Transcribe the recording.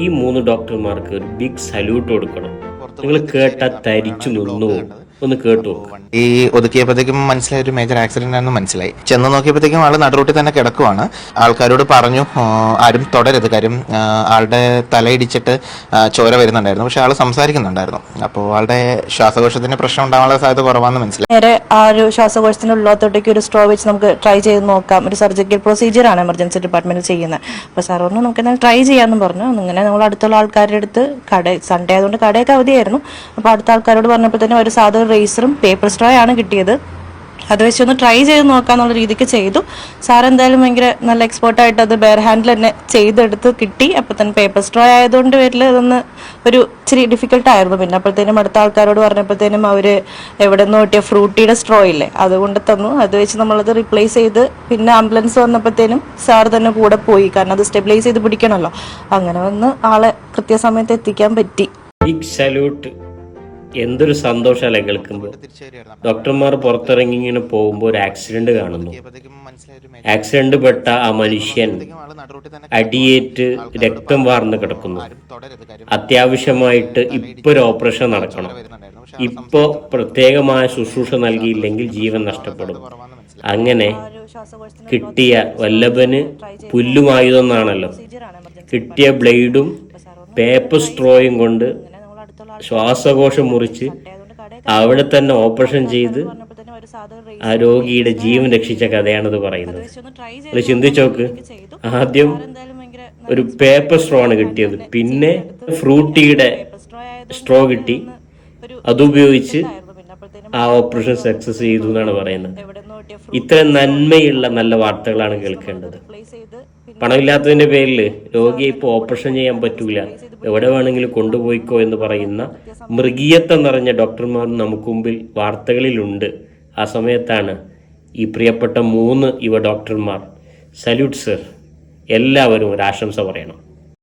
ഈ 3 ഡോക്ടർമാർക്ക് ഒരു ബിഗ് സല്യൂട്ട് കൊടുക്കണം. നിങ്ങൾ കേട്ടാൽ തരിച്ചു നിന്നു. ഒന്ന് കേട്ടു. ഈ ഒതുക്കിയപ്പോഴത്തേക്കും മനസ്സിലായ ഒരു മേജർ ആക്സിഡന്റ് ആണെന്ന് മനസ്സിലായി. ചെന്ന് നോക്കിയപ്പോഴത്തേക്കും ആള് നടുറോട്ടിൽ തന്നെ കിടക്കുവാണ്. ആൾക്കാരോട് പറഞ്ഞു ആരും തുടരുത്, കാര്യം ആളുടെ തലയിടിച്ചിട്ട് ചോര വരുന്നുണ്ടായിരുന്നു. പക്ഷെ ആള് സംസാരിക്കുന്നുണ്ടായിരുന്നു. അപ്പോൾ ആളുടെ ശ്വാസകോശത്തിന് പ്രശ്നം ഉണ്ടാവാനുള്ള സാധ്യത കുറവാണെന്ന് മനസ്സിലായി. നേരെ ആ ഒരു ശ്വാസകോശത്തിന് ഉള്ളോത്തോട്ടേക്ക് ഒരു സ്ട്രോ വെച്ച് നമുക്ക് ട്രൈ ചെയ്ത് നോക്കാം. ഒരു സർജിക്കൽ പ്രൊസീജിയർ ആണ് എമർജൻസി ഡിപ്പാർട്ട്മെന്റിൽ ചെയ്യുന്നത്. അപ്പോൾ സാർ പറഞ്ഞു നമുക്ക് എന്നാൽ ട്രൈ ചെയ്യാമെന്ന് പറഞ്ഞു. അങ്ങനെ നമ്മൾ അടുത്തുള്ള ആൾക്കാരുടെ അടുത്ത് സൺഡേ ആയതുകൊണ്ട് കടയൊക്കെ അവധിയായിരുന്നു. അപ്പോൾ അടുത്ത ആൾക്കാരോട് പറഞ്ഞപ്പോൾ തന്നെ ഒരു സാധാരണ റേസറും പേപ്പർ സ്ട്രോ ആണ് കിട്ടിയത്. അത് വെച്ചൊന്ന് ട്രൈ ചെയ്ത് നോക്കാന്നുള്ള രീതിക്ക് ചെയ്തു. സാർ എന്തായാലും ഭയങ്കര നല്ല എക്സ്പേർട്ടായിട്ട് അത് ബെയർ ഹാൻഡിൽ തന്നെ ചെയ്തെടുത്ത് കിട്ടി. അപ്പോൾ തന്നെ പേപ്പർ സ്ട്രോ ആയതുകൊണ്ട് പേരിൽ അതൊന്ന് ഒരു ഇച്ചിരി ഡിഫിക്കൽട്ടായിരുന്നു. പിന്നെ അപ്പോഴത്തേനും അടുത്ത ആൾക്കാരോട് പറഞ്ഞപ്പോഴത്തേനും അവർ എവിടെ നിന്ന് കിട്ടിയ ഫ്രൂട്ടിയുടെ സ്ട്രോ ഇല്ലേ അതുകൊണ്ട് തന്നു. അത് വെച്ച് നമ്മളത് റീപ്ലേസ് ചെയ്ത് പിന്നെ ആംബുലൻസ് വന്നപ്പോഴത്തേനും സാർ തന്നെ കൂടെ പോയി. കാരണം അത് സ്റ്റെബിലൈസ് ചെയ്ത് പിടിക്കണമല്ലോ. അങ്ങനെ വന്ന് ആളെ കൃത്യസമയത്ത് എത്തിക്കാൻ പറ്റി. Big salute. എന്തൊരു സന്തോഷമല്ലേ കേൾക്കുമ്പോൾ. ഡോക്ടർമാർ പുറത്തിറങ്ങി ഇങ്ങനെ പോകുമ്പോൾ ഒരു ആക്സിഡന്റ് കാണുന്നു. ആക്സിഡന്റ് പെട്ട ആ മനുഷ്യൻ അടിയേറ്റ് രക്തം വാർന്ന് കിടക്കുന്നു. അത്യാവശ്യമായിട്ട് ഇപ്പൊ ഒരു ഓപ്പറേഷൻ നടക്കണം. ഇപ്പോ പ്രത്യേകമായ ശുശ്രൂഷ നൽകിയില്ലെങ്കിൽ ജീവൻ നഷ്ടപ്പെടും. അങ്ങനെ കിട്ടിയ വല്ലഭന് പുല്ലുമായതെന്നാണല്ലോ. കിട്ടിയ ബ്ലേഡും പേപ്പർ സ്ട്രോയും കൊണ്ട് ശ്വാസകോശം മുറിച്ച് അവിടെ തന്നെ ഓപ്പറേഷൻ ചെയ്ത് ആ രോഗിയുടെ ജീവൻ രക്ഷിച്ച കഥയാണിത് പറയുന്നത്. അത് ചിന്തിച്ചോക്ക്. ആദ്യം ഒരു പേപ്പർ സ്ട്രോ ആണ് കിട്ടിയത്, പിന്നെ ഫ്രൂട്ടിയുടെ സ്ട്രോ കിട്ടി. അതുപയോഗിച്ച് ആ ഓപ്പറേഷൻ സക്സസ് ചെയ്തു എന്നാണ് പറയുന്നത്. ഇത്ര നന്മയുള്ള നല്ല വാർത്തകളാണ് കേൾക്കേണ്ടത്. പണമില്ലാത്തതിന്റെ പേരിൽ രോഗിയെ ഇപ്പോൾ ഓപ്പറേഷൻ ചെയ്യാൻ പറ്റൂല, എവിടെ വേണമെങ്കിലും കൊണ്ടുപോയിക്കോ എന്ന് പറയുന്ന മൃഗീയത്വം നിറഞ്ഞ ഡോക്ടർമാർ നമുക്ക് മുമ്പിൽ വാർത്തകളിലുണ്ട്. ആ സമയത്താണ് ഈ പ്രിയപ്പെട്ട 3 യുവ ഡോക്ടർമാർ. Salute sir. എല്ലാവരും ഒരു ആശംസ പറയണം.